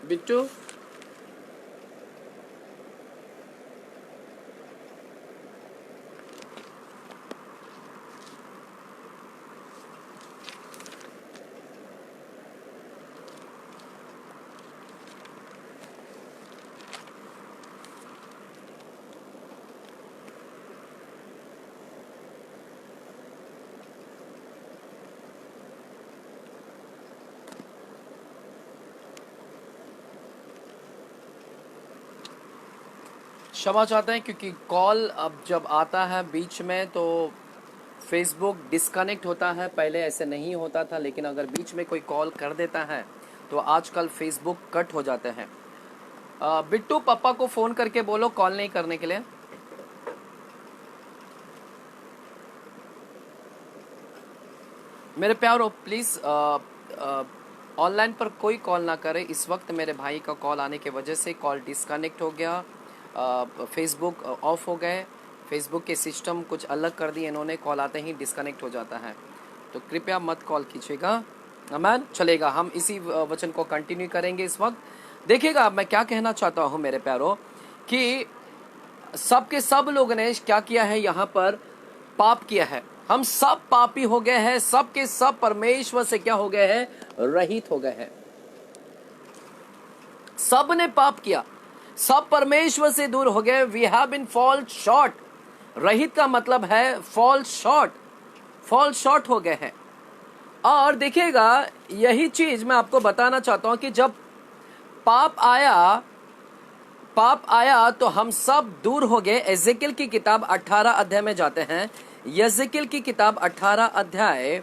बिट्टू क्षमा चाहते हैं क्योंकि कॉल अब जब आता है बीच में तो फेसबुक डिस्कनेक्ट होता है। पहले ऐसे नहीं होता था, लेकिन अगर बीच में कोई कॉल कर देता है तो आजकल फेसबुक कट हो जाते हैं। बिट्टू पापा को फ़ोन करके बोलो कॉल नहीं करने के लिए। मेरे प्यारो प्लीज़ ऑनलाइन पर कोई कॉल ना करे। इस वक्त मेरे भाई का कॉल आने की वजह से कॉल डिस्कनेक्ट हो गया, फेसबुक ऑफ हो गए। फेसबुक के सिस्टम कुछ अलग कर दिए इन्होंने, कॉल आते ही डिस्कनेक्ट हो जाता है, तो कृपया मत कॉल कीजिएगा। अमैन चलेगा, हम इसी वचन को कंटिन्यू करेंगे इस वक्त। देखिएगा मैं क्या कहना चाहता हूँ मेरे प्यारो, कि सब के सब लोगों ने क्या किया है, यहाँ पर पाप किया है। हम सब पापी हो गए हैं, सब के सब परमेश्वर से क्या हो गए हैं, रहित हो गए हैं। सब ने पाप किया, सब परमेश्वर से दूर हो गए। We have been fall short. रहित का मतलब है फॉल शॉर्ट, फॉल शॉर्ट हो गए हैं। और देखिएगा यही चीज मैं आपको बताना चाहता हूं कि जब पाप आया तो हम सब दूर हो गए। एजेकियल की किताब 18 अध्याय में जाते हैं। यजेकियल की किताब 18 अध्याय,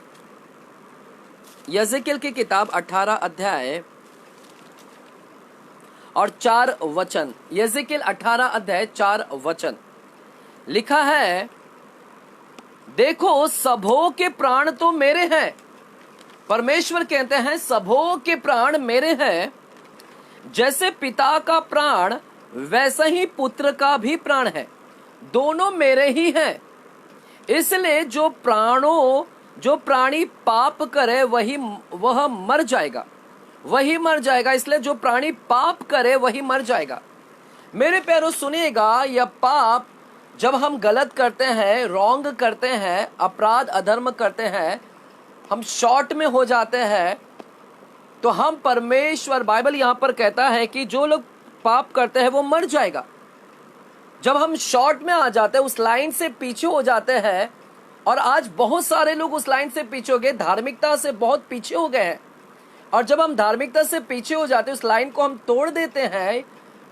यजेकियल की किताब 18 अध्याय और 4 वचन। यजेकियल 18 अध्याय 4 वचन लिखा है, देखो सबों के प्राण तो मेरे हैं। परमेश्वर कहते हैं सबों के प्राण मेरे हैं। जैसे पिता का प्राण वैसा ही पुत्र का भी प्राण है, दोनों मेरे ही हैं। इसलिए जो प्राणी पाप करे वह मर जाएगा, वही मर जाएगा। इसलिए जो प्राणी पाप करे वही मर जाएगा। मेरे प्यारों सुनिएगा, यह पाप जब हम गलत करते हैं, रॉन्ग करते हैं, अपराध अधर्म करते हैं, हम शॉर्ट में हो जाते हैं, तो हम परमेश्वर, बाइबल यहां पर कहता है कि जो लोग पाप करते हैं वो मर जाएगा। जब हम शॉर्ट में आ जाते हैं, उस लाइन से पीछे हो जाते हैं, और आज बहुत सारे लोग उस लाइन से पीछे हो गए, धार्मिकता से बहुत पीछे हो गए हैं। और जब हम धार्मिकता से पीछे हो जाते हैं, उस लाइन को हम तोड़ देते हैं,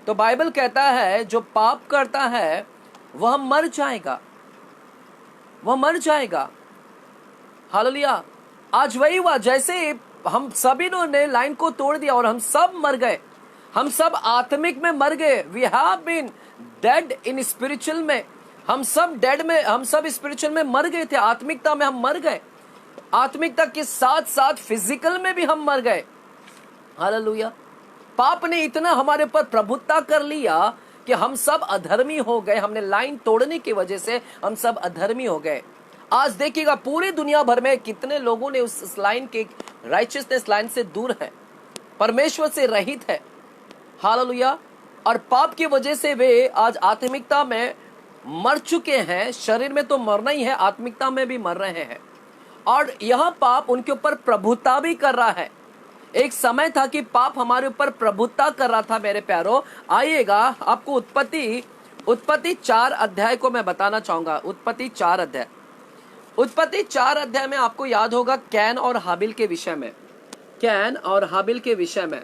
तो बाइबल कहता है जो पाप करता है वह मर जाएगा, वह मर जाएगा। हालेलुया। आज वही हुआ, जैसे हम सभी ने लाइन को तोड़ दिया और हम सब मर गए, हम सब आत्मिक में मर गए। We have been dead in spiritual में, हम सब डेड में, हम सब स्पिरिचुअल में मर गए थे, आत्मिकता में हम मर गए। आत्मिकता के साथ साथ फिजिकल में भी हम मर गए। हालेलुया। पाप ने इतना हमारे ऊपर प्रभुत्व कर लिया कि हम सब अधर्मी हो गए। हमने लाइन तोड़ने की वजह से हम सब अधर्मी हो गए। आज देखिएगा पूरी दुनिया भर में कितने लोगों ने उस लाइन के, राइचियसनेस लाइन से दूर है, परमेश्वर से रहित है। हालेलुया। और पाप की वजह से वे आज आत्मिकता में मर चुके हैं। शरीर में तो मरना ही है, आत्मिकता में भी मर रहे हैं। और यह पाप उनके ऊपर प्रभुत्व भी कर रहा है। एक समय था कि पाप हमारे ऊपर प्रभुत्व कर रहा था। मेरे प्यारो आइएगा, आपको उत्पत्ति 4 अध्याय को मैं बताना चाहूंगा। उत्पत्ति 4 अध्याय, उत्पत्ति 4 अध्याय में आपको याद होगा कैन और हाबिल के विषय में, कैन और हाबिल के विषय में।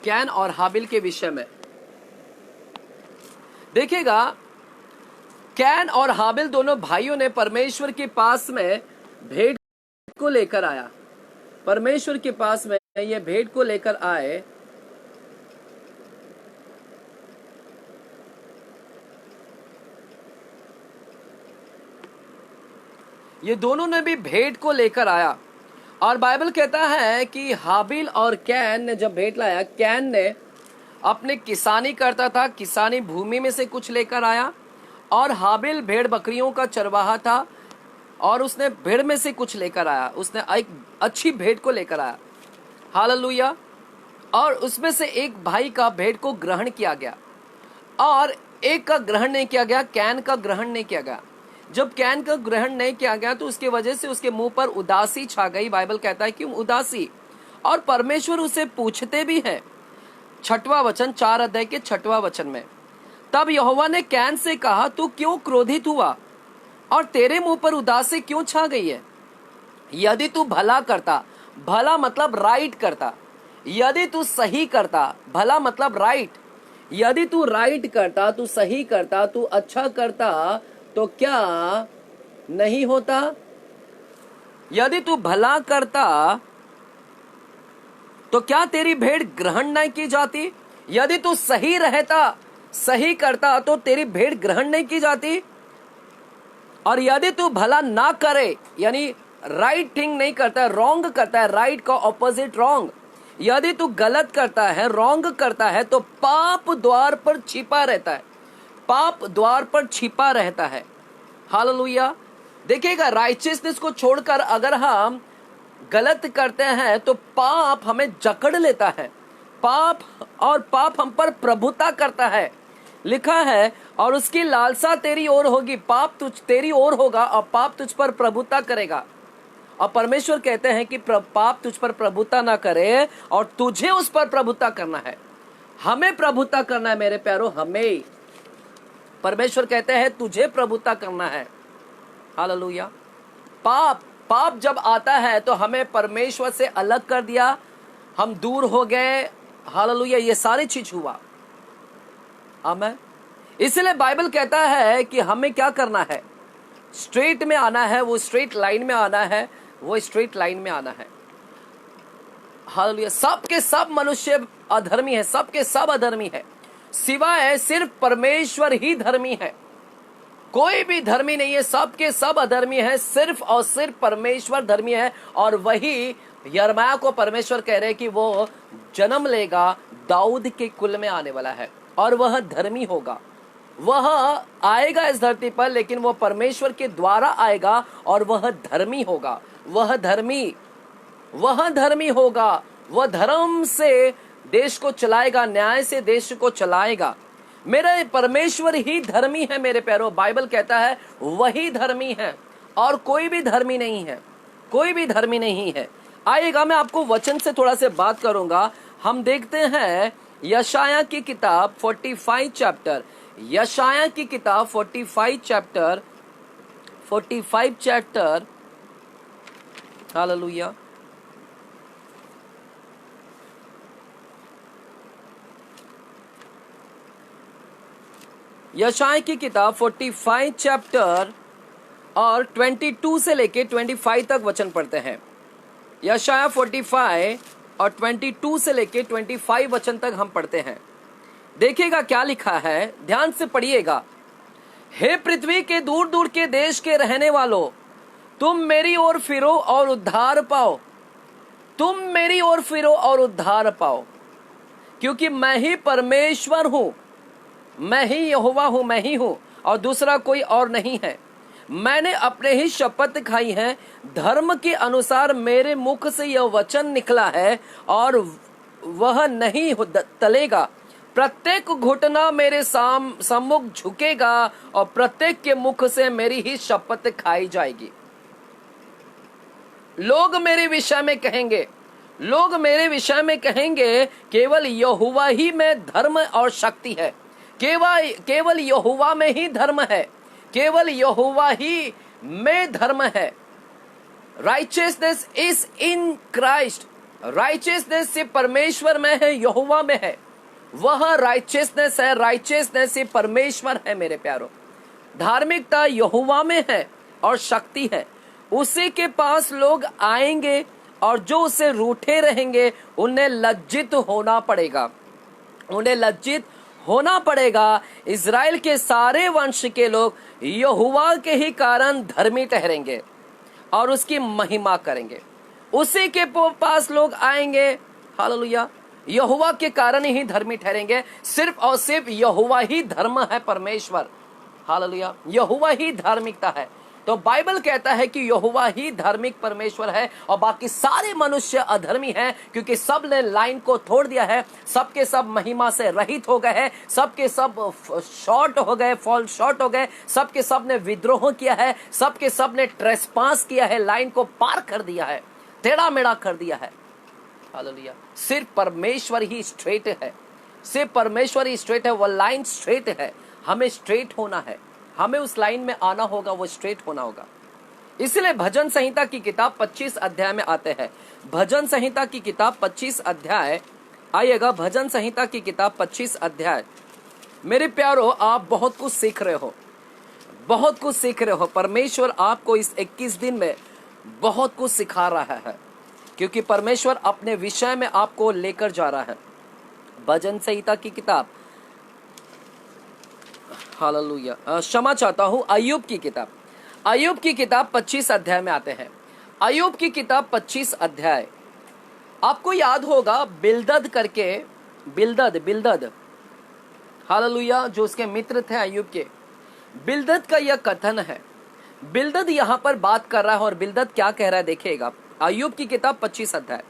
कैन और हाबिल के विषय में देखिएगा, कैन और हाबिल दोनों भाइयों ने परमेश्वर के पास में भेंट को लेकर आया। परमेश्वर के पास में ये भेंट को लेकर आए। ये दोनों ने भी भेंट को लेकर आया। और बाइबल कहता है कि हाबिल और कैन ने जब भेंट लाया, कैन ने अपने किसानी करता था, किसानी भूमि में से कुछ लेकर आया, और हाबिल भेड़ बकरियों का चरवाहा था, और उसने भेड़ में से कुछ लेकर आया, उसने एक अच्छी भेड़ को लेकर आया, हालेलुया। और उसमें से एक भाई का भेड़ को ग्रहण किया गया और एक का ग्रहण नहीं किया गया, कैन का ग्रहण नहीं किया गया। जब कैन का ग्रहण नहीं किया गया तो उसके वजह से उसके मुंह पर उदासी छा गई। बाइबल कहता है कि उदासी, और परमेश्वर उसे पूछते भी है। 6वां वचन, 4 अध्याय के 6वां वचन में, तब यहोवा ने कैन से कहा, तू क्यों क्रोधित हुआ और तेरे मुंह पर उदासी क्यों छा गई है? यदि तू भला करता, भला मतलब राइट करता, यदि तू सही करता, भला मतलब राइट, यदि तू राइट करता, तू सही करता, तू अच्छा करता, तो क्या नहीं होता? यदि तू भला करता तो क्या तेरी भेड़ ग्रहण नहीं की जाती? यदि तू सही रहता, सही करता, तो तेरी भेड़ ग्रहण नहीं की जाती? और यदि तू भला ना करे, यानी राइट थिंग नहीं करता, रॉन्ग करता है, राइट का ऑपोजिट रॉन्ग, यदि तू गलत करता है, रॉन्ग करता है, तो पाप द्वार पर छिपा रहता है, पाप द्वार पर छिपा रहता है। हालेलुया। देखिएगा, राइचियसनेस को छोड़कर अगर हम गलत करते हैं तो पाप हमें जकड़ लेता है, पाप, और पाप हम पर प्रभुता करता है। लिखा है, और उसकी लालसा तेरी ओर होगी, पाप तुझ तेरी ओर होगा और पाप तुझ पर प्रभुता करेगा। और परमेश्वर कहते हैं कि पाप तुझ पर प्रभुता ना करे और तुझे उस पर प्रभुता करना है। हमें प्रभुता करना है मेरे प्यारों, हमें। परमेश्वर कहते हैं तुझे प्रभुता करना है। हालेलुया। पाप जब आता है तो हमें परमेश्वर से अलग कर दिया, हम दूर हो गए। हालेलुया। ये सारी चीज हुआ। आमीन। इसलिए बाइबल कहता है कि हमें क्या करना है, स्ट्रेट में आना है, वो स्ट्रेट लाइन में आना है, वो स्ट्रेट लाइन में आना है। हालेलुया। सबके सब मनुष्य अधर्मी है, सबके सब अधर्मी है, सिवाय सिर्फ परमेश्वर ही धर्मी है। कोई भी धर्मी नहीं है, सबके सब अधर्मी है, सिर्फ और सिर्फ परमेश्वर धर्मी है। और वही यिर्मयाह को परमेश्वर कह रहे कि वो जन्म लेगा, दाऊद के कुल में आने वाला है और वह धर्मी होगा। वह आएगा इस धरती पर, लेकिन वह परमेश्वर के द्वारा आएगा और वह धर्मी होगा। वह धर्मी होगा, वह धर्म से देश को चलाएगा, न्याय से देश को चलाएगा। मेरा परमेश्वर ही धर्मी है मेरे प्यारों। बाइबल कहता है वही धर्मी है और कोई भी धर्मी नहीं है, कोई भी धर्मी नहीं है। आइएगा, मैं आपको वचन से थोड़ा से बात करूंगा। हम देखते हैं यशायाह की किताब 45 चैप्टर, यशायाह की किताब 45 चैप्टर। हालेलुया। यशायाह की किताब 45 चैप्टर और 22 से लेके 25 तक वचन पढ़ते हैं। यशायाह 45 और 22 से लेके 25 वचन तक हम पढ़ते हैं। देखिएगा क्या लिखा है, ध्यान से पढ़िएगा। हे पृथ्वी के दूर दूर के देश के रहने वालों, तुम मेरी ओर फिरो और उद्धार पाओ, तुम मेरी ओर फिरो और उद्धार पाओ, क्योंकि मैं ही परमेश्वर हूं, मैं ही यहोवा हूं, मैं ही हूं और दूसरा कोई और नहीं है। मैंने अपने ही शपथ खाई है, धर्म के अनुसार मेरे मुख से यह वचन निकला है और वह नहीं टलेगा। प्रत्येक घुटना मेरे सम्मुख झुकेगा और प्रत्येक के मुख से मेरी ही शपथ खाई जाएगी। लोग मेरे विषय में कहेंगे, लोग मेरे विषय में कहेंगे, केवल यहोवा ही में धर्म और शक्ति है, केवल यहोवा में ही धर्म है, केवल यहोवा ही में धर्म है। Righteousness is in Christ, righteousness से परमेश्वर में है, यहोवा में है, वह राइचियसनेस है, राइचियसनेस से परमेश्वर है मेरे प्यारों। धार्मिकता यहोवा में है और शक्ति है। उसी के पास लोग आएंगे और जो उसे रूठे रहेंगे उन्हें लज्जित होना पड़ेगा, उन्हें लज्जित होना पड़ेगा। इज़राइल के सारे वंश के लोग यहोवा के ही कारण धर्मी ठहरेंगे और उसकी महिमा करेंगे। उसी के पास लोग आएंगे, हालेलुया, यहोवा के कारण ही धर्मी ठहरेंगे। सिर्फ और सिर्फ यहोवा ही धर्म है, परमेश्वर। हालेलुया। यहोवा ही धार्मिकता है। तो बाइबल कहता है कि यहोवा ही धार्मिक परमेश्वर है और बाकी सारे मनुष्य अधर्मी हैं, क्योंकि सब ने लाइन को तोड़ दिया है, सबके सब महिमा से रहित हो गए हैं, सबके सब शॉर्ट हो गए, फॉल शॉर्ट हो गए, सबके सब ने विद्रोह किया है, सबके सब ने ट्रेसपास किया है, लाइन को पार कर दिया है, टेढ़ा मेढ़ा कर दिया है। हालेलुया। सिर्फ परमेश्वर ही स्ट्रेट है, सिर्फ परमेश्वर ही स्ट्रेट है, वो लाइन स्ट्रेट है। हमें स्ट्रेट होना है, हमें उस लाइन में आना होगा, वो स्ट्रेट होना होगा। इसलिए भजन संहिता की किताब 25 अध्याय में आते हैं। भजन संहिता की किताब 25 अध्याय आइएगा। भजन संहिता की किताब 25 अध्याय। मेरे प्यारो, आप बहुत कुछ सीख रहे हो, बहुत कुछ सीख रहे हो। परमेश्वर आपको इस 21 दिन में बहुत कुछ सिखा रहा है, क्योंकि परमेश्वर अपने विषय में आपको लेकर जा रहा है। भजन संहिता की किताब, हालेलुया, क्षमा चाहता हूं, अय्यूब की किताब, अय्यूब की किताब 25 अध्याय में आते हैं। अय्यूब की किताब 25 अध्याय। आपको याद होगा बिल्दद करके, बिल्दद, हालेलुया, जो उसके मित्र थे अय्यूब के। बिल्दद का यह कथन है, बिल्दद यहां पर बात कर रहा है, और बिल्दद क्या कह रहा है देखिएगा। अय्यूब की किताब 25 अध्याय।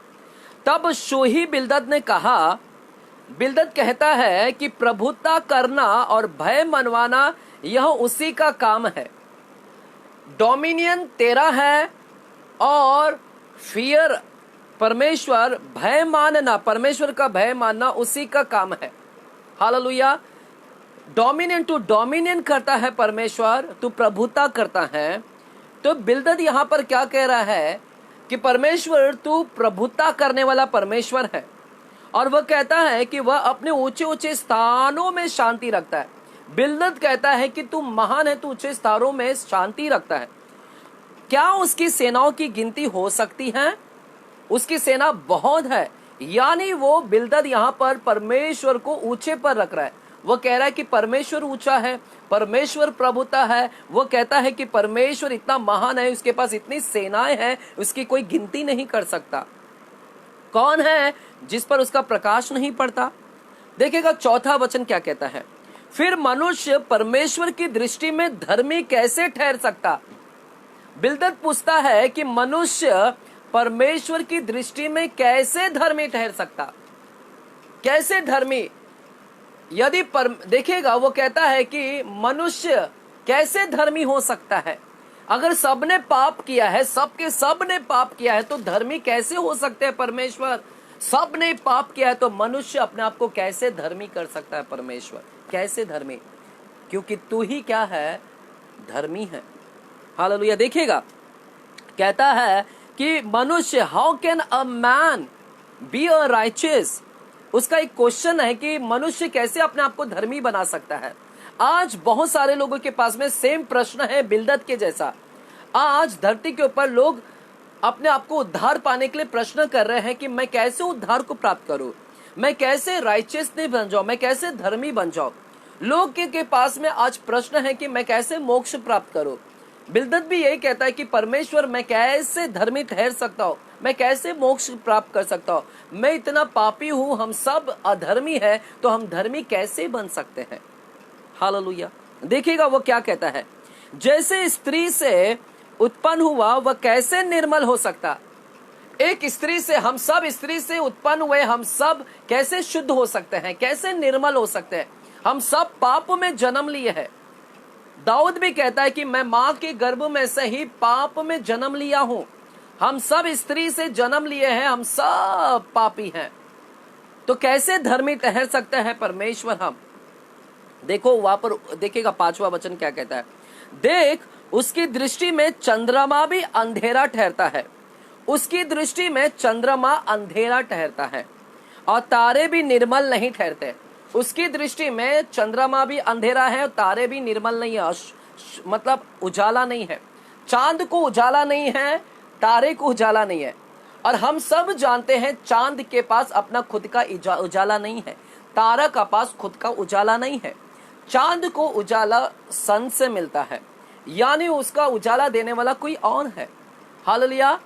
तब शूही बिल्दद ने कहा, बिल्दद कहता है कि प्रभुता करना और भय मनवाना यह उसी का काम है। डोमिनियन तेरा है और फियर, परमेश्वर, भय मानना, परमेश्वर का भय मानना उसी का काम है। हालेलुया। डोमिनियन, तू डोमिनियन करता है परमेश्वर, तू प्रभुता करता है। तो बिल्दद यहां पर क्या कह रहा है कि परमेश्वर, तू प्रभुता करने वाला परमेश्वर है, और वह कहता है कि वह अपने ऊंचे ऊंचे स्थानों में शांति रखता है। बिल्दद कहता है कि तू महान है, तू ऊंचे स्थानों में शांति रखता है। क्या उसकी सेनाओं की गिनती हो सकती है? उसकी सेना बहुत है। यानी वो बिल्दद यहां पर परमेश्वर को ऊंचे पर रख रहा है। वो कह रहा है कि परमेश्वर ऊंचा है, परमेश्वर प्रभुता है। वो कहता है कि परमेश्वर इतना महान है, उसके पास इतनी सेनाएं हैं, उसकी कोई गिनती नहीं कर सकता। कौन है जिस पर उसका प्रकाश नहीं पड़ता? देखिएगा चौथा वचन क्या कहता है, फिर मनुष्य परमेश्वर की दृष्टि में धर्मी कैसे ठहर सकता? बिल्दद पूछता है कि मनुष्य परमेश्वर की दृष्टि में कैसे धर्मी ठहर सकता, कैसे धर्मी? यदि देखिएगा वो कहता है कि मनुष्य कैसे धर्मी हो सकता है? अगर सबने पाप किया है, सब ने पाप किया है, तो धर्मी कैसे हो सकते हैं परमेश्वर? सब ने पाप किया है, तो मनुष्य अपने आप को कैसे धर्मी कर सकता है? परमेश्वर कैसे धर्मी? क्योंकि तू ही क्या है? धर्मी है। हालेलुया। देखिएगा कहता है कि मनुष्य, how can a man be a righteous? उसका एक क्वेश्चन है कि मनुष्य कैसे अपने आप को धर्मी बना सकता है। आज बहुत सारे लोगों के पास में सेम प्रश्न है बिल्दद के जैसा। आज धरती के ऊपर लोग अपने आप को उद्धार पाने के लिए प्रश्न कर रहे हैं कि मैं कैसे उद्धार को प्राप्त करूं, मैं कैसे राइचियस बन जाऊं, मैं कैसे धर्मी बन जाऊं। लोग के पास में आज प्रश्न है कि मैं कैसे मोक्ष प्राप्त करूं। बिल्दद भी यही कहता है कि परमेश्वर, मैं कैसे धर्मी ठहर सकता हूं, मैं कैसे मोक्ष प्राप्त कर सकता हूं। मैं इतना पापी हूं, हम सब अधर्मी है, तो हम धर्मी कैसे बन सकते हैं? हालेलुया। देखिएगा वो क्या कहता है, जैसे स्त्री से उत्पन्न हुआ वह कैसे निर्मल हो सकता? एक स्त्री से, हम सब स्त्री से उत्पन्न हुए, हम सब कैसे शुद्ध हो सकते हैं, कैसे निर्मल हो सकते हैं? हम सब पाप में जन्म लिए हैं। दाऊद भी कहता है कि मैं मां के गर्भ में से ही पाप में जन्म लिया हूं। हम सब स्त्री से जन्म लिए हैं, हम सब पापी हैं, तो कैसे धर्मी ठहर सकते हैं परमेश्वर हम? देखो वहां पर देखिएगा 5वां वचन क्या कहता है, देख उसकी दृष्टि में चंद्रमा भी अंधेरा ठहरता है, उसकी दृष्टि में चंद्रमा अंधेरा ठहरता है और तारे भी निर्मल नहीं ठहरते। उसकी दृष्टि में चंद्रमा भी अंधेरा है और तारे भी निर्मल नहीं है, मतलब उजाला नहीं है। चांद को उजाला नहीं है, तारे को उजाला नहीं है। और हम सब जानते हैं चांद के पास अपना खुद का उजाला नहीं है, तारा का पास खुद का उजाला नहीं है। चांद को उजाला सन से मिलता है, यानी उसका उजाला देने वाला कोई और है। हालेलुया।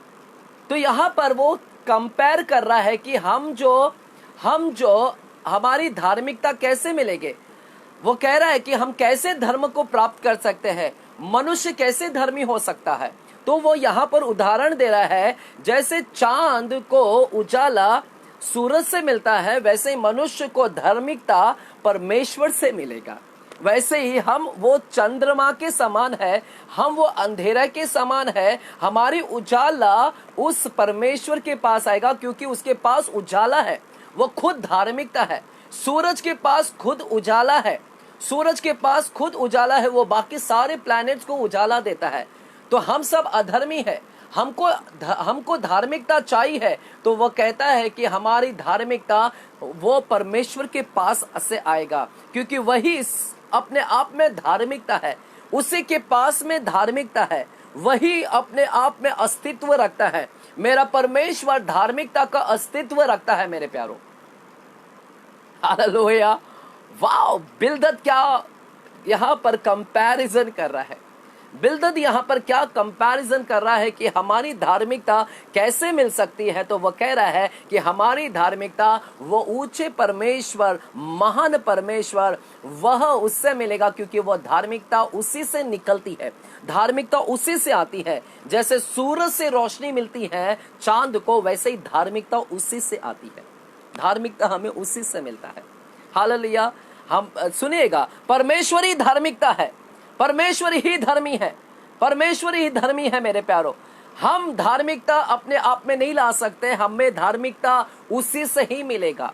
तो यहाँ पर वो कंपेयर कर रहा है कि हम जो हमारी धार्मिकता कैसे मिलेगी। वो कह रहा है कि हम कैसे धर्म को प्राप्त कर सकते हैं, मनुष्य कैसे धर्मी हो सकता है। तो वो यहाँ पर उदाहरण दे रहा है, जैसे चांद को उजाला सूरज से मिलता है, वैसे ही मनुष्य को धार्मिकता परमेश्वर से मिलेगा। वैसे ही हम वो चंद्रमा के समान है, हम वो अंधेरा के समान है। हमारी उजाला उस परमेश्वर के पास आएगा, क्योंकि उसके पास उजाला है, वो खुद धार्मिकता है। सूरज के पास खुद उजाला है, सूरज के पास खुद उजाला है, वो बाकी सारे प्लैनेट्स को उजाला देता है। तो हम सब अधर्मी है, हमको धार्मिकता चाहिए है। तो वो कहता है कि हमारी धार्मिकता वो परमेश्वर के पास से आएगा, क्योंकि वही अपने आप में धार्मिकता है, उसी के पास में धार्मिकता है, वही अपने आप में अस्तित्व रखता है। मेरा परमेश्वर धार्मिकता का अस्तित्व रखता है मेरे प्यारों। हालेलुया। वाओ, बिलदद क्या यहाँ पर कंपैरिजन कर रहा है, बिलदद यहाँ पर क्या कंपैरिजन कर रहा है कि हमारी धार्मिकता कैसे मिल सकती है। तो वह कह रहा है कि हमारी धार्मिकता वो ऊंचे परमेश्वर, महान परमेश्वर, वह उससे मिलेगा, क्योंकि वह धार्मिकता उसी से निकलती है, धार्मिकता उसी से आती है। जैसे सूरज से रोशनी मिलती है चांद को, वैसे ही धार्मिकता उसी से आती है, धार्मिकता हमें उसी से मिलता है। हालेलुया। हम सुनिएगा, परमेश्वर ही धार्मिकता है, परमेश्वर ही धर्मी है, परमेश्वर ही धर्मी है मेरे प्यारो। हम धार्मिकता अपने आप में नहीं ला सकते, हमें धार्मिकता उसी से ही मिलेगा।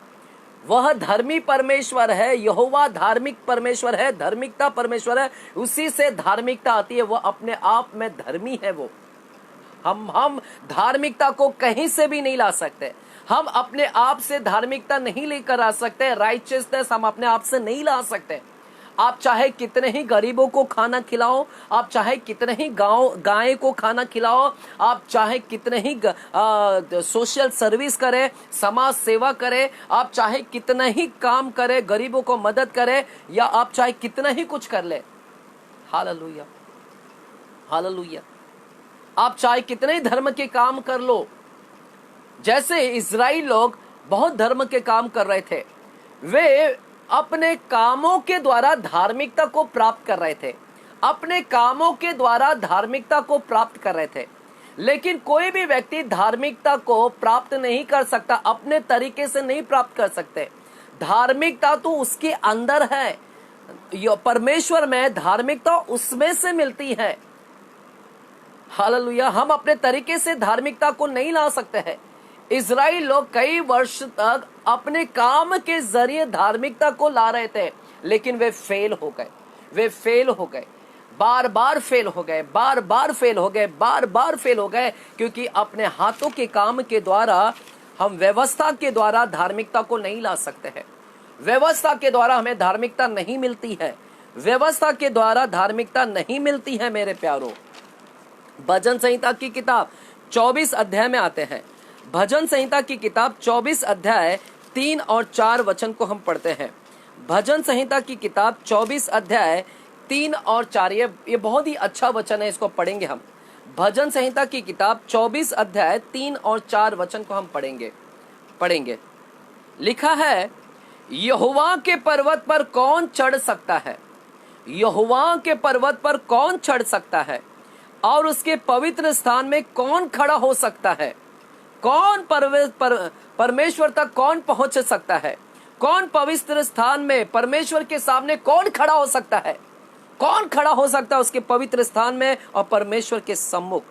वह धर्मी परमेश्वर है, यहोवा धार्मिक परमेश्वर है, धार्मिकता परमेश्वर है, उसी से धार्मिकता आती है। वह अपने आप में धर्मी है। वो हम धार्मिकता को कहीं से भी नहीं ला सकते, हम अपने आप से धार्मिकता नहीं लेकर आ सकते, राइचियसनेस हम अपने आप से नहीं ला सकते। आप चाहे कितने ही गरीबों को खाना खिलाओ, आप चाहे कितने ही गाय को खाना खिलाओ, आप चाहे कितने ही सोशल सर्विस करें, समाज सेवा करें, आप चाहे कितना ही काम करें, गरीबों को मदद करें, या आप चाहे कितना ही कुछ कर ले, हालेलुया हालेलुया, आप चाहे कितने ही धर्म के काम कर लो। जैसे इजराइल लोग बहुत धर्म के काम कर रहे थे, वे अपने कामों के द्वारा धार्मिकता को प्राप्त कर रहे थे, अपने कामों के द्वारा धार्मिकता को प्राप्त कर रहे थे। लेकिन कोई भी व्यक्ति धार्मिकता को प्राप्त नहीं कर सकता, अपने तरीके से नहीं प्राप्त कर सकते। धार्मिकता तो उसके अंदर है, परमेश्वर में धार्मिकता उसमें से मिलती है। हालेलुया। हम अपने तरीके से धार्मिकता को नहीं ला सकते हैं। इजराइल लोग कई वर्ष तक अपने काम के जरिए धार्मिकता को ला रहे थे, लेकिन वे फेल हो गए, वे फेल हो गए, बार बार फेल हो गए, बार बार फेल हो गए, बार बार फेल हो गए, क्योंकि अपने हाथों के काम के द्वारा, हम व्यवस्था के द्वारा धार्मिकता को नहीं ला सकते हैं। व्यवस्था के द्वारा हमें धार्मिकता नहीं मिलती है, व्यवस्था के द्वारा धार्मिकता नहीं मिलती है मेरे प्यारों। भजन संहिता की किताब 24 अध्याय में आते हैं। भजन संहिता की किताब 24 अध्याय 3 और 4 वचन को हम पढ़ते हैं। भजन संहिता की किताब 24 अध्याय 3 और 4, ये बहुत ही अच्छा वचन है, इसको पढ़ेंगे हम। भजन संहिता की किताब 24 अध्याय 3 और 4 वचन को हम पढ़ेंगे। लिखा है, यहोवा के पर्वत पर कौन चढ़ सकता है, यहोवा के पर्वत पर कौन चढ़ सकता है, और उसके पवित्र स्थान में कौन खड़ा हो सकता है। कौन परमेश्वर तक कौन पहुंच सकता है, कौन पवित्र स्थान में परमेश्वर के सामने कौन खड़ा हो सकता है, कौन खड़ा हो सकता है उसके पवित्र स्थान में और परमेश्वर के सम्मुख।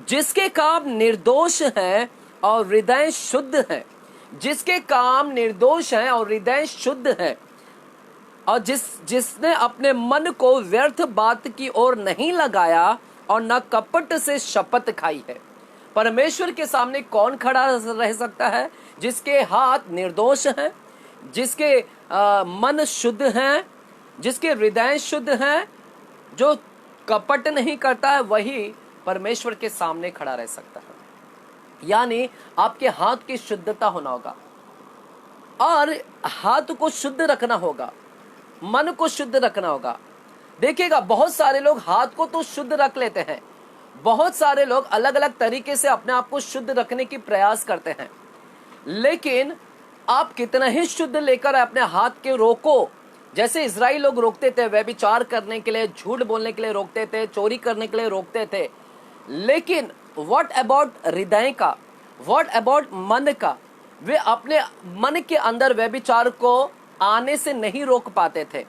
जिसके काम निर्दोष हैं और हृदय शुद्ध है, जिसके काम निर्दोष हैं और हृदय शुद्ध है, और जिसने अपने मन को व्यर्थ बात की ओर नहीं लगाया और न कपट से शपथ खाई है। परमेश्वर के सामने कौन खड़ा रह सकता है? जिसके हाथ निर्दोष हैं, जिसके मन शुद्ध हैं, जिसके हृदय शुद्ध हैं, जो कपट नहीं करता है, वही परमेश्वर के सामने खड़ा रह सकता है। यानी आपके हाथ की शुद्धता होना होगा, और हाथ को शुद्ध रखना होगा, मन को शुद्ध रखना होगा। देखिएगा, बहुत सारे लोग हाथ को तो शुद्ध रख लेते हैं, बहुत सारे लोग अलग अलग तरीके से अपने आप को शुद्ध रखने की प्रयास करते हैं, लेकिन आप कितना ही शुद्ध लेकर अपने हाथ के रोको, जैसे इजराइल लोग रोकते थे व्यभिचार करने के लिए, झूठ बोलने के लिए रोकते थे, चोरी करने के लिए रोकते थे, लेकिन व्हाट अबाउट हृदय का, व्हाट अबाउट मन का? वे अपने मन के अंदर व्यभिचार को आने से नहीं रोक पाते थे।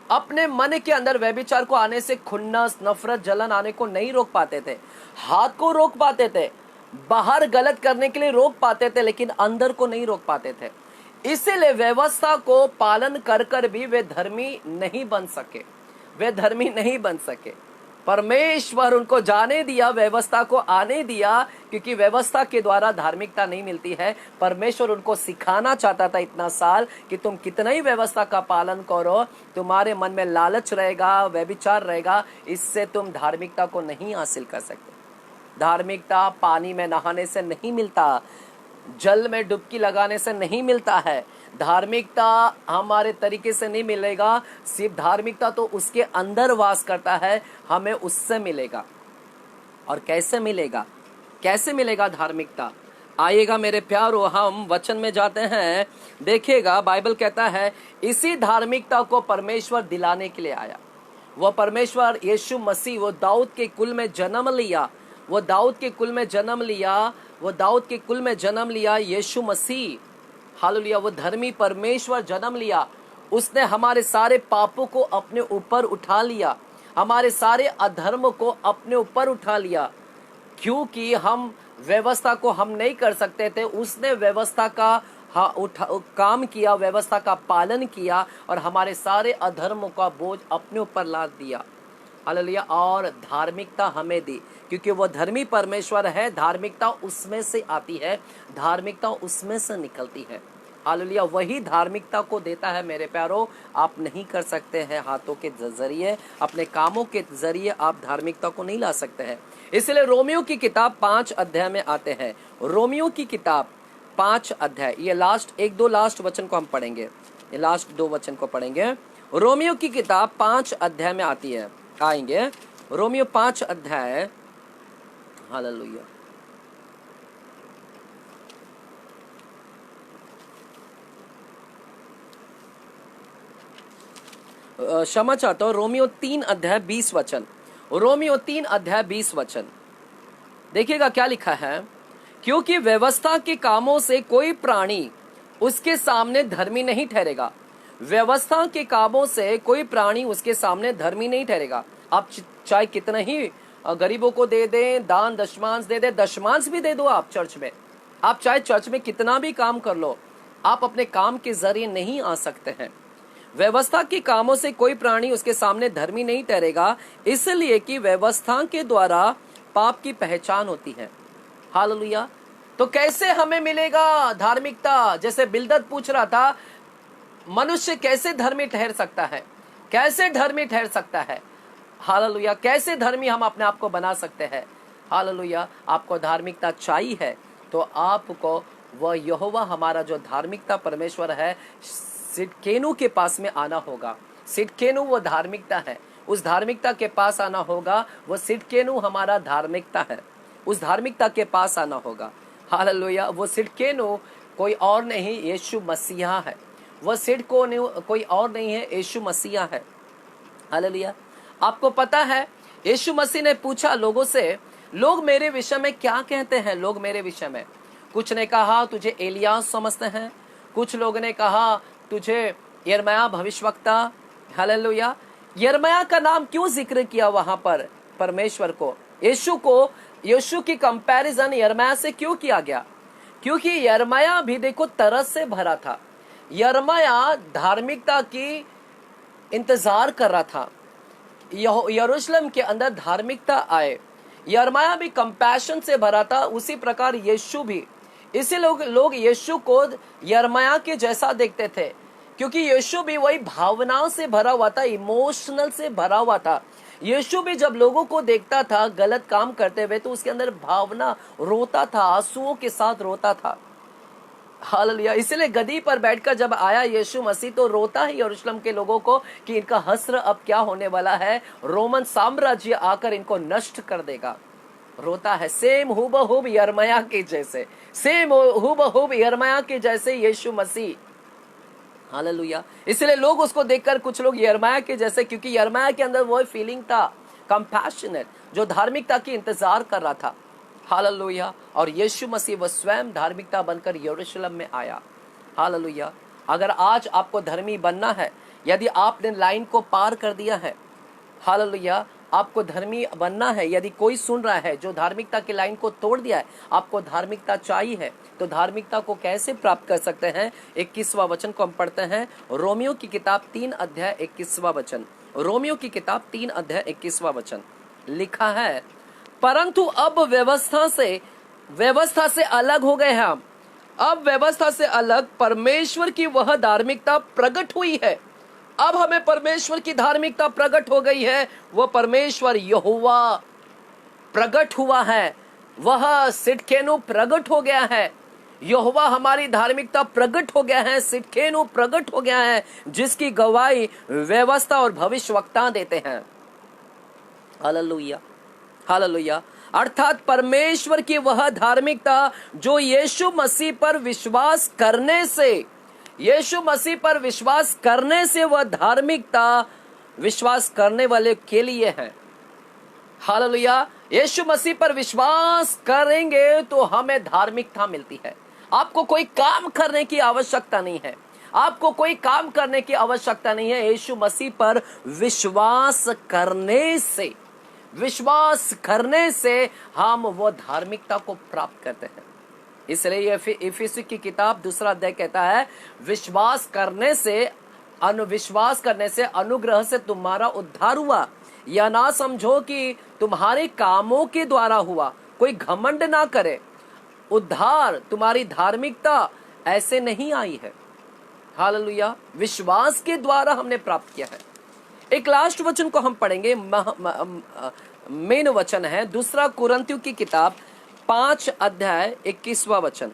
अपने मन के अंदर व्यभिचार को आने से खुन्नस, नफरत, जलन आने को नहीं रोक पाते थे। हाथ को रोक पाते थे, बाहर गलत करने के लिए रोक पाते थे, लेकिन अंदर को नहीं रोक पाते थे। इसीलिए व्यवस्था को पालन कर कर भी वे धर्मी नहीं बन सके, वे धर्मी नहीं बन सके। परमेश्वर उनको जाने दिया, व्यवस्था को आने दिया, क्योंकि व्यवस्था के द्वारा धार्मिकता नहीं मिलती है। परमेश्वर उनको सिखाना चाहता था इतना साल कि तुम कितना ही व्यवस्था का पालन करो, तुम्हारे मन में लालच रहेगा, व्यभिचार रहेगा, इससे तुम धार्मिकता को नहीं हासिल कर सकते। धार्मिकता पानी में नहाने से नहीं मिलता, जल में डुबकी लगाने से नहीं मिलता है। धार्मिकता हमारे तरीके से नहीं मिलेगा, सिर्फ धार्मिकता तो उसके अंदर वास करता है, हमें उससे मिलेगा। और कैसे मिलेगा, कैसे मिलेगा धार्मिकता? आइएगा मेरे प्यारो, हम वचन में जाते हैं। देखिएगा, बाइबल कहता है इसी धार्मिकता को परमेश्वर दिलाने के लिए आया। वह परमेश्वर यीशु मसीह, वो दाऊद के कुल में जन्म लिया, वो दाऊद के कुल में जन्म लिया, वो दाऊद के कुल में जन्म लिया यीशु मसीह। हालेलुया। वो धर्मी परमेश्वर जन्म लिया, उसने हमारे सारे पापों को अपने ऊपर उठा लिया, हमारे सारे अधर्म को अपने ऊपर उठा लिया। क्योंकि हम व्यवस्था को हम नहीं कर सकते थे, उसने व्यवस्था का काम किया, व्यवस्था का पालन किया और हमारे सारे अधर्मों का बोझ अपने ऊपर लाद दिया। हालेलुया। और धार्मिकता हमें दी, क्योंकि वो धर्मी परमेश्वर है। धार्मिकता उसमें से आती है, धार्मिकता उसमें से निकलती है। हालेलुया। वही धार्मिकता को देता है मेरे प्यारो। आप नहीं कर सकते हैं हाथों के जरिए, अपने कामों के जरिए आप धार्मिकता को नहीं ला सकते हैं। इसलिए रोमियो की किताब 5 अध्याय में आते हैं। रोमियो की किताब 5 अध्याय, ये लास्ट 1-2 लास्ट वचन को हम पढ़ेंगे, ये लास्ट 2 वचन को पढ़ेंगे। रोमियो की किताब 5 अध्याय में आती है, आएंगे रोमियो 5 अध्याय। हालेलुया। क्षमा चाहता हूं, रोमियो 3 अध्याय 20 वचन, रोमियो 3 अध्याय 20 वचन देखिएगा क्या लिखा है। क्योंकि व्यवस्था के कामों से कोई प्राणी उसके सामने धर्मी नहीं ठहरेगा। व्यवस्था के कामों से कोई प्राणी उसके सामने धर्मी नहीं ठहरेगा। आप चाहे कितना ही गरीबों को दे दें, दान दशमांश दे दें, दशमांश भी दे दो आप चर्च में, आप चाहे चर्च में कितना भी काम कर लो, आप अपने काम के जरिए नहीं आ सकते हैं। व्यवस्था के कामों से कोई प्राणी उसके सामने धर्मी नहीं ठहरेगा, इसलिए कि व्यवस्था के द्वारा पाप की पहचान होती है। हालेलुया। तो कैसे हमें मिलेगा धार्मिकता? जैसे बिलदद पूछ रहा था, मनुष्य कैसे धर्मी ठहर सकता है, कैसे धर्मी ठहर सकता है? हालेलुया। कैसे धर्मी हम अपने आप को बना सकते हैं? हालेलुया। आपको धार्मिकता चाहिए है तो आपको वह यहोवा हमारा जो धार्मिकता परमेश्वर है, सिडकेनु के पास में आना होगा। सिडकेनु वो धार्मिकता है, उस धार्मिकता के पास आना होगा। वो सिडकेनु हमारा धार्मिकता है, उस धार्मिकता के पास आना होगा। हालेलुया। वो सिडकेनु कोई और नहीं, यीशु मसीहा है। वह सिडकेनु कोई और नहीं है, यीशु मसीहा है। हालेलुया। आपको पता है यीशु मसीह ने पूछा लोगों से, लोग मेरे विषय में क्या कहते हैं? लोग मेरे विषय में, कुछ ने कहा तुझे एलिया समझते हैं, कुछ लोगों ने कहा तुझे यिर्मयाह भविष्यवक्ता। हालेलुया। यिर्मयाह का नाम क्यों जिक्र किया वहां पर परमेश्वर को? यीशु की कंपैरिजन यिर्मयाह से क्यों किया गया? क्योंकि यिर्मयाह भी देखो तरस से भरा था। यिर्मयाह धार्मिकता की इंतजार कर रहा था, यरूशलेम के अंदर धार्मिकता आए। यिर्मयाह भी कंपैशन से भरा था, उसी प्रकार यीशु भी। इसे लोग यीशु को यिर्मयाह के जैसा देखते थे, क्योंकि यीशु भी वही भावनाओं से भरा हुआ था, इमोशनल से भरा हुआ था। यीशु भी जब लोगों को देखता था गलत काम करते हुए, तो उसके अंदर भावना, रोता था, आंसुओं के साथ रोता था। हालेलुया। इसलिए गदी पर बैठकर जब आया यीशु मसीह, तो रोता है यरूशलेम के लोगों को कि इनका हस्र अब क्या होने वाला है, रोमन साम्राज्य आकर इनको नष्ट कर देगा। रोता है, सेम हुबहुब यिर्मयाह के जैसे, सेम हुबहुब यिर्मयाह के जैसे यीशु मसीह। हालेलुया। इसलिए लोग उसको देखकर कुछ लोग यिर्मयाह के जैसे, क्योंकि यिर्मयाह के अंदर वो फीलिंग था कंपैशनेट, जो धार्मिकता की इंतजार कर रहा था। हालेलुया। और यीशु मसीह वह स्वयं धार्मिकता बनकर यरूशलेम में आया। हालेलुया। अगर आज आपको धर्मी बनना है, यदि आपने लाइन को पार कर दिया है, हालेलुया, आपको धर्मी बनना है, यदि कोई सुन रहा है जो धार्मिकता की लाइन को तोड़ दिया है, आपको धार्मिकता चाहिए है, तो धार्मिकता को कैसे प्राप्त कर सकते हैं? 21वां वचन को हम पढ़ते हैं, रोमियो की किताब 3 अध्याय 21वां वचन। रोमियो की किताब 3 अध्याय 21वां वचन लिखा है, परंतु अब व्यवस्था से अलग हो गए हैं हम। अब व्यवस्था से अलग परमेश्वर की वह धार्मिकता प्रकट हुई है। अब हमें परमेश्वर की धार्मिकता प्रकट हो गई है। वह परमेश्वर यहोवा प्रकट हुआ है, वह सिडकेनु प्रकट हो गया है। यहोवा हमारी धार्मिकता प्रकट हो गया है, सिडकेनु प्रकट हो गया है, जिसकी गवाही व्यवस्था और भविष्यवक्ता देते हैं। Hallelujah, hallelujah. अर्थात परमेश्वर की वह धार्मिकता जो यीशु मसीह पर विश्वास करने से, यीशु मसीह पर विश्वास करने से वह धार्मिकता विश्वास करने वाले के लिए है। हालेलुया। यीशु मसीह पर विश्वास करेंगे तो हमें धार्मिकता मिलती है। आपको कोई काम करने की आवश्यकता नहीं है, आपको कोई काम करने की आवश्यकता नहीं है। यीशु मसीह पर विश्वास करने से हम वो धार्मिकता को प्राप्त करते हैं। इसलिए इफिसी की किताब 2 अध्याय कहता है, विश्वास करने से अनुग्रह से तुम्हारा उद्धार हुआ। या ना समझो कि तुम्हारे कामों के द्वारा हुआ, कोई घमंड ना करे। उद्धार, तुम्हारी धार्मिकता ऐसे नहीं आई है। हालेलुया। विश्वास के द्वारा हमने प्राप्त किया है। एक लास्ट वचन को हम पढ़ेंगे, मेन वचन है 2 कुरिन्थियों की किताब 5 अध्याय 21वां वचन।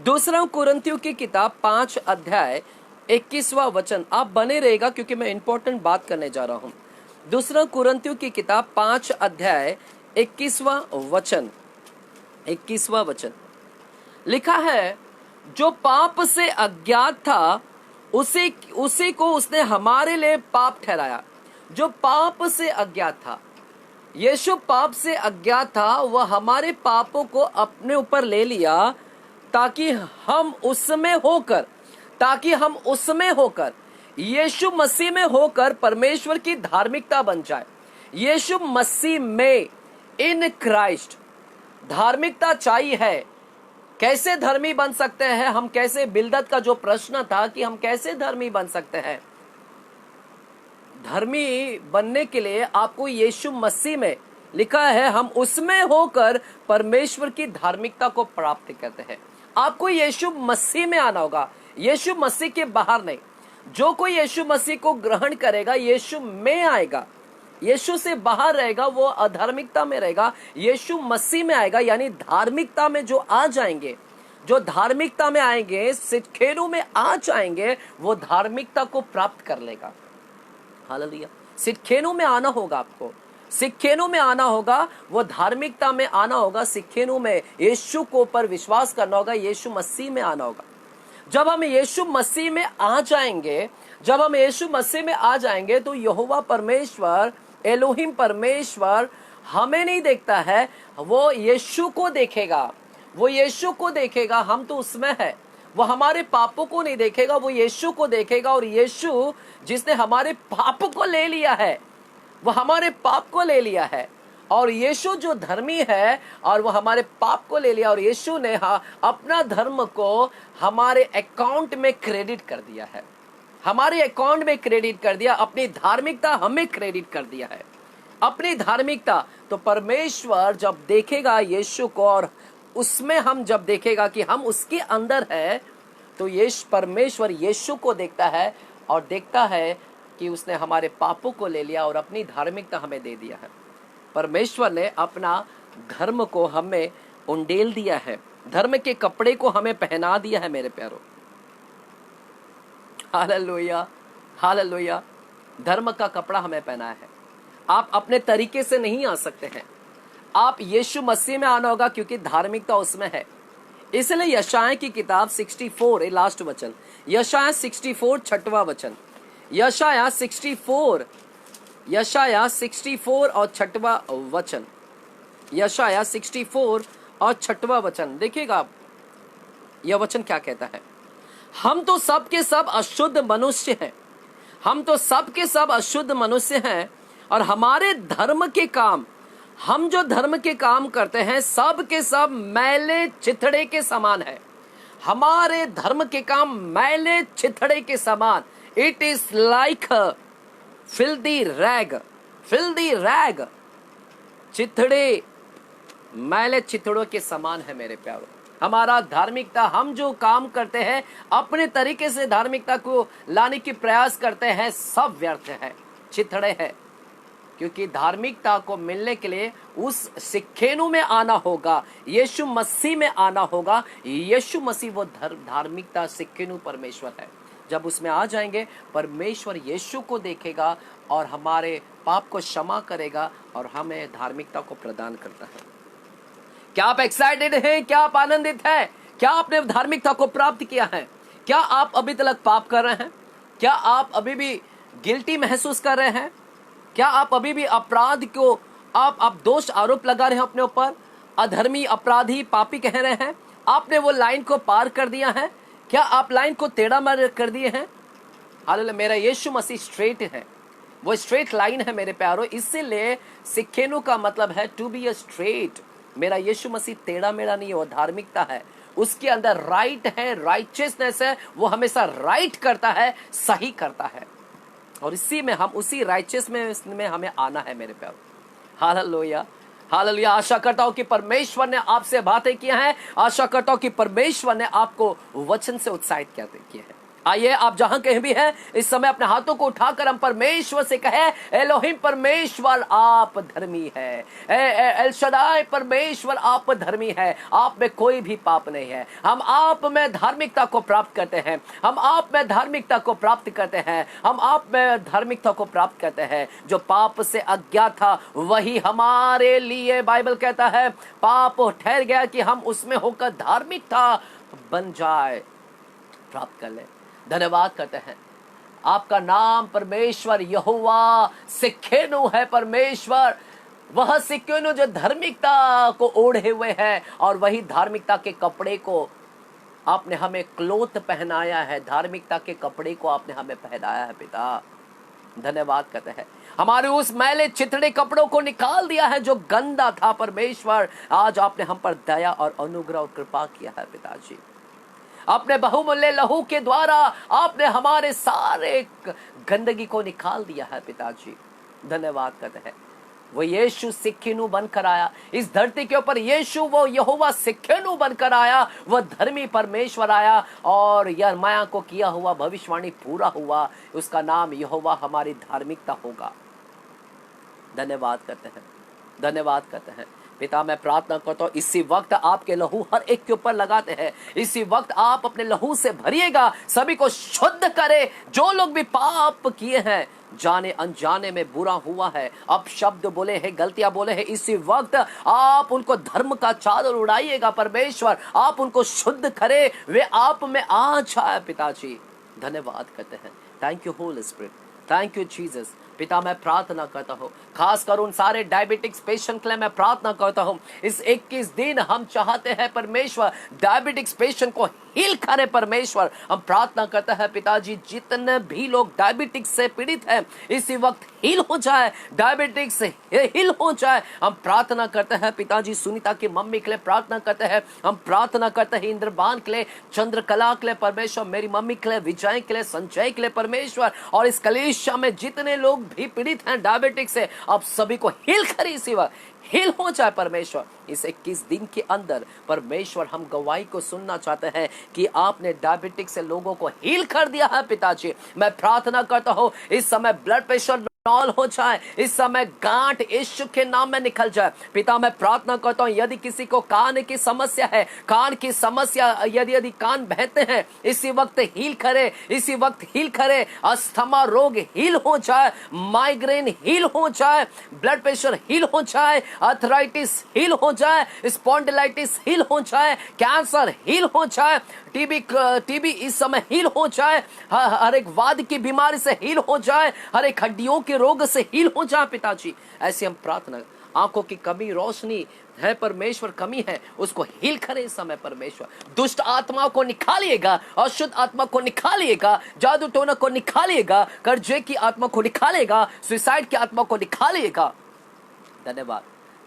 2 कुरिन्थियों की किताब 5 अध्याय 21वां वचन। आप बने रहेगा क्योंकि मैं इंपॉर्टेंट बात करने जा रहा हूं। 2 कुरिन्थियों की किताब 5 अध्याय 21वां वचन। 21वां वचन लिखा है, जो पाप से अज्ञात था उसी को उसने हमारे लिए पाप ठहराया। जो पाप से अज्ञात था, यीशु पाप से अज्ञात था, वह हमारे पापों को अपने ऊपर ले लिया ताकि हम उसमें होकर यीशु मसीह में होकर परमेश्वर की धार्मिकता बन जाए। यीशु मसीह में, इन क्राइस्ट धार्मिकता चाहिए है। कैसे धर्मी बन सकते हैं हम? कैसे, बिलदत का जो प्रश्न था कि हम कैसे धर्मी बन सकते हैं, धर्मी बनने के लिए आपको यीशु मसीह में, लिखा है हम उसमें होकर परमेश्वर की धार्मिकता को प्राप्त करते हैं। आपको यीशु मसीह में आना होगा, यीशु मसीह के बाहर नहीं। जो कोई यीशु मसीह को ग्रहण करेगा, यीशु में आएगा, यीशु से बाहर रहेगा, वो अधार्मिकता में रहेगा। यीशु मसीह में आएगा, यानी धार्मिकता में जो आ जाएंगे, जो धार्मिकता में आएंगे, सिडकेनु में आ जाएंगे, वो धार्मिकता को प्राप्त कर लेगा। हालेलुया। सिडकेनु में आना होगा आपको, सिडकेनु में आना होगा, वो धार्मिकता में आना होगा। सिडकेनु में यीशु को पर विश्वास करना होगा, यीशु मसीह में आना होगा। जब हम यीशु मसीह में आ जाएंगे, जब हम यीशु मसीह में आ जाएंगे तो यहोवा परमेश्वर, एलोहिम परमेश्वर हमें नहीं देखता है, वो यीशु को देखेगा, वो यीशु को देखेगा। हम तो उसमें है। वो हमारे पापों को नहीं देखेगा, वो यीशु को देखेगा। और यीशु जिसने हमारे पाप को ले लिया है, वो हमारे पाप को ले लिया है। और यीशु जो धर्मी है और वो हमारे पाप को ले लिया, और यीशु ने अपना धर्म को हमारे अकाउंट में क्रेडिट कर दिया है, हमारे अकाउंट में क्रेडिट कर दिया। अपनी धार्मिकता हमें क्रेडिट कर दिया है, अपनी धार्मिकता। तो परमेश्वर जब देखेगा यीशु को, और उसमें हम जब देखेगा कि हम उसके अंदर है, तो परमेश्वर यीशु को देखता है और देखता है कि उसने हमारे पापों को ले लिया और अपनी धार्मिकता हमें दे दिया है। परमेश्वर ने अपना धर्म को हमें उंडेल दिया है, धर्म के कपड़े को हमें पहना दिया है मेरे प्यारों। Hallelujah, hallelujah. धर्म का कपड़ा हमें पहनाया है। आप अपने तरीके से नहीं आ सकते हैं, आप यीशु मसीह में आना होगा, क्योंकि धार्मिकता उसमें है। इसलिए यशाया की किताब 64 लास्ट वचन, यशाया 64 छठवां वचन, यशाया 64 और छठवां वचन, यशाया 64 और छठवां वचन। देखिएगा आप यह वचन क्या कहता है। हम तो सब के सब अशुद्ध मनुष्य हैं, हम तो सब के सब अशुद्ध मनुष्य हैं, और हमारे धर्म के काम, हम जो धर्म के काम करते हैं सब के सब मैले चिथड़े के समान है। हमारे धर्म के काम मैले चिथड़े के समान, it is like filthy rag, filthy rag, चिथड़े मैले चिथड़ों के समान है मेरे प्यारों। हमारा धार्मिकता, हम जो काम करते हैं अपने तरीके से धार्मिकता को लाने की प्रयास करते हैं, सब व्यर्थ है, चिथड़े है। क्योंकि धार्मिकता को मिलने के लिए उस सिक्खेनु में आना होगा, यीशु मसीह में आना होगा। यीशु मसीह वो धार्मिकता सिक्खेनु परमेश्वर है। जब उसमें आ जाएंगे, परमेश्वर यीशु को देखेगा और हमारे पाप को क्षमा करेगा और हमें धार्मिकता को प्रदान करता है। क्या आप एक्साइटेड हैं? क्या आप आनंदित हैं? क्या आपने धार्मिकता को प्राप्त किया है? क्या आप अभी तक पाप कर रहे हैं? क्या आप अभी भी गिल्टी महसूस कर रहे हैं? क्या आप अभी भी अपराध को आप दोष आरोप लगा रहे हैं अपने ऊपर, अधर्मी, अपराधी, पापी कह रहे हैं? आपने वो लाइन को पार कर दिया है? क्या आप लाइन को टेढ़ा मार कर दिए हैं? हालेलुया। मेरा यीशु मसीह स्ट्रेट है, वो स्ट्रेट लाइन है मेरे प्यारों। इसीलिए सिक्खेनु का मतलब है टू बी अ स्ट्रेट। मेरा यीशु मसीह टेढ़ा मेढ़ा नहीं है, वो धार्मिकता है, उसके अंदर राइट है, राइचियसनेस है, वो हमेशा राइट करता है, सही करता है। और इसी में हम, उसी राइचियस में हमें आना है मेरे प्यार। Hallelujah, hallelujah. आशा करता हूं कि परमेश्वर ने आपसे बातें की हैं, आशा करता हूं कि परमेश्वर ने आपको वचन से उत्साहित किया है। आइए, आप जहां कहीं भी हैं इस समय अपने हाथों को उठाकर हम परमेश्वर से कहें, एलोहिम परमेश्वर आप धर्मी है, एल शदाई परमेश्वर आप धर्मी है, आप में कोई भी पाप नहीं है। हम आप में धार्मिकता को प्राप्त करते हैं, हम आप में धार्मिकता को प्राप्त करते हैं, हम आप में धार्मिकता को प्राप्त करते हैं। जो पाप से अज्ञात था वही हमारे लिए, बाइबल कहता है, पाप ठहर गया कि हम उसमें होकर धार्मिकता बन जाए, प्राप्त कर ले। धन्यवाद करते हैं, आपका नाम परमेश्वर यहोवा सिक्खेनु है। परमेश्वर वह सिक्खेनु जो धार्मिकता को ओढ़े हुए है, और वही धार्मिकता के कपड़े को आपने हमें क्लोथ पहनाया है, धार्मिकता के कपड़े को आपने हमें पहनाया है पिता। धन्यवाद करते हैं, हमारे उस मैले चिथड़े कपड़ों को निकाल दिया है जो गंदा था। परमेश्वर आज आपने हम पर दया और अनुग्रह और कृपा किया है पिताजी। अपने बहुमूल्य लहू के द्वारा आपने हमारे सारे गंदगी को निकाल दिया है पिताजी। धन्यवाद करते हैं, वो यीशु सिक्खेनु बनकर आया इस धरती के ऊपर, यीशु वो यहोवा सिक्खेनु बनकर आया, वह धर्मी परमेश्वर आया, और यिर्मयाह को किया हुआ भविष्यवाणी पूरा हुआ। उसका नाम यहोवा हमारी धार्मिकता होगा। धन्यवाद करते हैं, धन्यवाद करते हैं पिता। मैं प्रार्थना करता हूँ इसी वक्त आपके लहू हर एक के ऊपर लगाते हैं, इसी वक्त आप अपने लहू से भरिएगा, सभी को शुद्ध करे। जो लोग भी पाप किए हैं, जाने अनजाने में बुरा हुआ है, अब शब्द बोले हैं, गलतियां बोले हैं, इसी वक्त आप उनको धर्म का चादर उड़ाइएगा परमेश्वर, आप उनको शुद्ध करे, वे आप में आ जाए पिताजी। धन्यवाद करते हैं, thank you Holi spirit, thank you Jesus. पिता मैं प्रार्थना करता हूँ, खास कर उन सारे डायबिटिक्स पेशेंट के लिए मैं प्रार्थना करता हूँ। इस 21 दिन हम चाहते हैं परमेश्वर डायबिटिक्स पेशेंट को हील करे परमेश्वर। हम प्रार्थना करते हैं पिताजी, जितने भी लोग डायबिटिक्स से पीड़ित हैं इसी वक्त हील हो जाए, डायबिटिक्स से हील हो जाए। हम प्रार्थना करते हैं पिताजी, सुनीता की मम्मी के लिए प्रार्थना करते हैं, हम प्रार्थना करते हैं इंद्रबान के लिए, चंद्रकला के लिए परमेश्वर, मेरी मम्मी के लिए, विजय के लिए, संजय के लिए परमेश्वर, और इस कलीसिया में जितने लोग भी पीड़ित हैं डायबिटिक्स से, अब सभी को हील करे इसी वक्त, हील हो जाए परमेश्वर। इस 21 दिन के अंदर परमेश्वर हम गवाही को सुनना चाहते हैं कि आपने डायबिटिक्स से लोगों को हील कर दिया है पिताजी। मैं प्रार्थना करता हूँ इस समय ब्लड प्रेशर नॉल हो जाए, इस समय गांठ यीशु के नाम में निकल जाए। पिता मैं प्रार्थना करता हूं, यदि किसी को कान की समस्या है, कान की समस्या, यदि कान बहते हैं, इसी वक्त हील करे, इसी वक्त हील करे। अस्थमा रोग हील हो जाए, माइग्रेन हील हो जाए, ब्लड प्रेशर हील हो जाए, अर्थराइटिस हील हो जाए, स्पॉन्डिलाइटिस हील हो जाए, कैंसर हील हो जाए, टीबी इस समय हील हो जाए, हर एक वाद की बीमारी से हील हो जाए, हर एक हड्डियों के रोग से हील हो जाए पिताजी। ऐसी हम प्रार्थना, आंखों की कमी, रोशनी है परमेश्वर, कमी है, उसको हील करे इस समय परमेश्वर। दुष्ट आत्माओं को निकालिएगा, अशुद्ध आत्मा को निकालिएगा, जादू टोना को निकालिएगा, कर्जे की आत्मा को निकालिएगा, सुसाइड की आत्मा को निकालिएगा। धन्यवाद,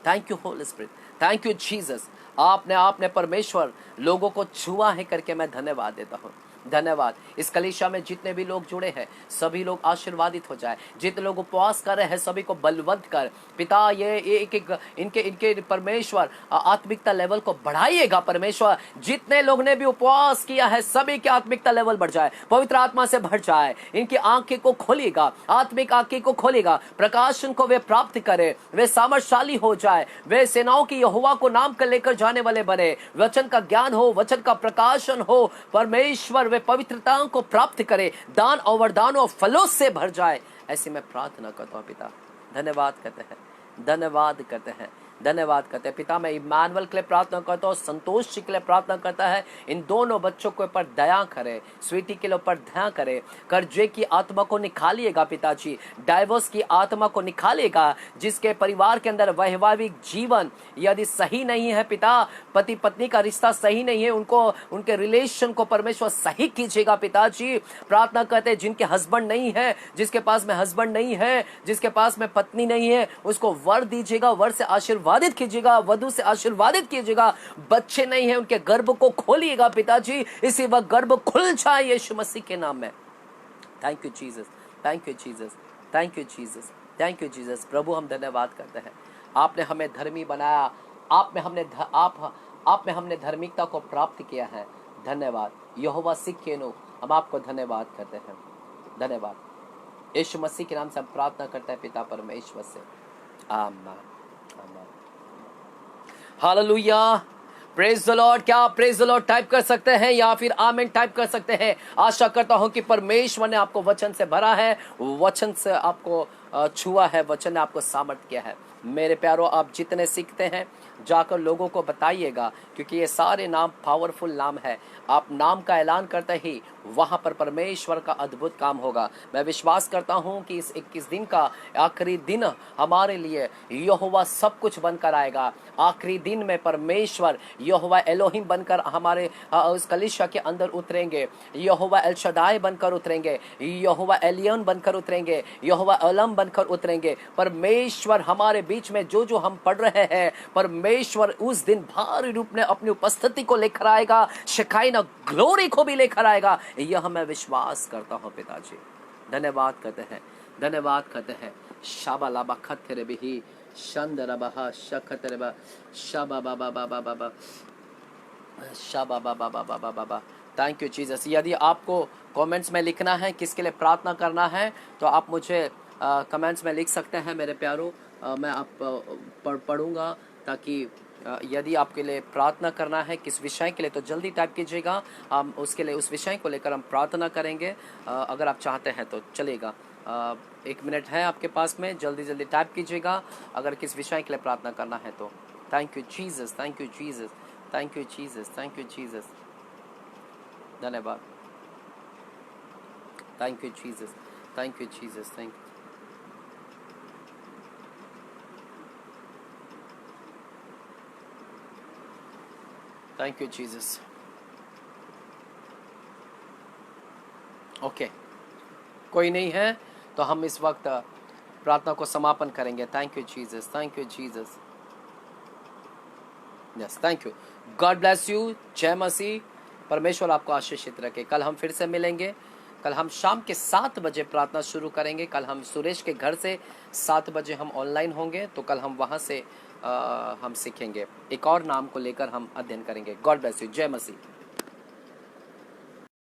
thank you Holi spirit, thank you Jesus. आपने परमेश्वर लोगों को छुआ है करके मैं धन्यवाद देता हूँ। धन्यवाद। इस कलीसिया में जितने भी लोग जुड़े हैं सभी लोग आशीर्वादित हो जाए। जितने लोग उपवास कर रहे हैं सभी को बलवंत कर पिता, ये एक इनके परमेश्वर आत्मिकता लेवल को बढ़ाइएगा परमेश्वर। जितने लोग ने भी उपवास किया है सभी के आत्मिकता लेवल बढ़ जाए, पवित्र आत्मा से भर जाए, इनकी आंखें को खोलिएगा, आत्मिक आंखें को खोलिएगा, प्रकाशन को वे प्राप्त करे, वे सामर्थशाली हो जाए, वे सेनाओं की यहोवा को नाम कर लेकर जाने वाले बने, वचन का ज्ञान हो, वचन का प्रकाशन हो परमेश्वर, वे पवित्रता को प्राप्त करे, दान और वरदानों और फलों से भर जाए। ऐसी मैं प्रार्थना करता हूँ पिता। धन्यवाद करते हैं, धन्यवाद करते हैं, धन्यवाद करते हैं पिता। मैं इमानुएल के लिए प्रार्थना करता हूँ, संतोष के लिए प्रार्थना करता है, इन दोनों बच्चों के ऊपर दया करे, स्वीटी के ऊपर दया करे, कर्जे की आत्मा को निकालिएगा पिताजी, डाइवोर्स की आत्मा को निकालिएगा, जिसके परिवार के अंदर वैवाहिक जीवन यदि सही नहीं है पिता, पति पत्नी का रिश्ता सही नहीं है, उनको उनके रिलेशन को परमेश्वर सही कीजिएगा पिताजी। प्रार्थना करते हैं जिनके हस्बैंड नहीं है, जिसके पास में हस्बैंड नहीं है, जिसके पास में पत्नी नहीं है, उसको वर दीजिएगा, वर से आशीर्वादित कीजिएगा, वधु से आशीर्वादित कीजिएगा। बच्चे नहीं है उनके गर्भ को खोलिएगा पिताजी, इसी वक्त गर्भ खुल जाए यीशु मसीह के नाम में। Thank you Jesus, thank you Jesus, thank you Jesus, thank you Jesus. प्रभु हम धन्यवाद करते हैं, आपने हमें धर्मी बनाया, आप में हमने धार्मिकता को प्राप्त किया है। धन्यवाद यहोवा सिक्केनो, हम आपको धन्यवाद करते हैं। धन्यवाद यीशु मसीह के नाम से हम प्रार्थना करते हैं पिता परमेश्वर से, आमीन, आमीन। Hallelujah, praise the Lord. क्या आप प्रेज द लॉर्ड टाइप कर सकते हैं या फिर आमीन टाइप कर सकते हैं? आशा करता हूं कि परमेश्वर ने आपको वचन से भरा है, वचन से आपको छुआ है, वचन ने आपको सामर्थ्य किया है। मेरे प्यारों, आप जितने सीखते हैं जाकर लोगों को बताइएगा, क्योंकि ये सारे नाम पावरफुल नाम है। आप नाम का ऐलान करते ही वहां पर परमेश्वर का अद्भुत काम होगा। मैं विश्वास करता हूं कि इस 21 दिन का आखिरी दिन हमारे लिए यहोवा सब कुछ बनकर आएगा। आखिरी दिन में परमेश्वर यहोवा एलोहिम बनकर हमारे उस कलीसिया के अंदर उतरेंगे, यहोवा एल शदाई बनकर उतरेंगे, यहोवा एलियन बनकर उतरेंगे, यहोवा अलम बनकर उतरेंगे। परमेश्वर हमारे बीच में जो जो हम पढ़ रहे हैं, परमेश्वर उस दिन भारी रूप में अपनी उपस्थिति को लेकर आएगा, शिकायना ग्लोरी को भी लेकर आएगा, यह मैं विश्वास करता हूं पिताजी। धन्यवाद करते हैं, धन्यवाद करते हैं। शाबा लाबा खत्तेरे बिही शंदरबहा शखतरबा शाबा बाबा बाबा बाबा शाबा बाबा बाबा बाबा। Thank you Jesus. यदि आपको कमेंट्स में लिखना है किसके लिए प्रार्थना करना है तो आप मुझे कमेंट्स में लिख सकते हैं मेरे प्यारों। मैं आप पढ़ूंगा, ताकि यदि आपके लिए प्रार्थना करना है किस विषय के लिए तो जल्दी टाइप कीजिएगा, हम उसके लिए उस विषय को लेकर हम प्रार्थना करेंगे। अगर आप चाहते हैं तो चलेगा। 1 मिनट है आपके पास में, जल्दी जल्दी टाइप कीजिएगा अगर किस विषय के लिए प्रार्थना करना है तो। Thank you Jesus, thank you Jesus, thank you Jesus, thank you Jesus. धन्यवाद, thank you Jesus, thank you Jesus, thank you. Thank you Jesus. Okay, कोई नहीं है तो हम इस वक्त प्रार्थना को समापन करेंगे। Thank you Jesus, thank you Jesus. Yes, thank you. God bless you. जय मसीह। परमेश्वर आपको आशीषित रखे। कल हम फिर से मिलेंगे। कल हम शाम के 7 बजे प्रार्थना शुरू करेंगे। कल हम सुरेश के घर से 7 बजे हम ऑनलाइन होंगे, तो कल हम वहाँ से हम सीखेंगे, एक और नाम को लेकर हम अध्ययन करेंगे। God bless you. जय मसीह।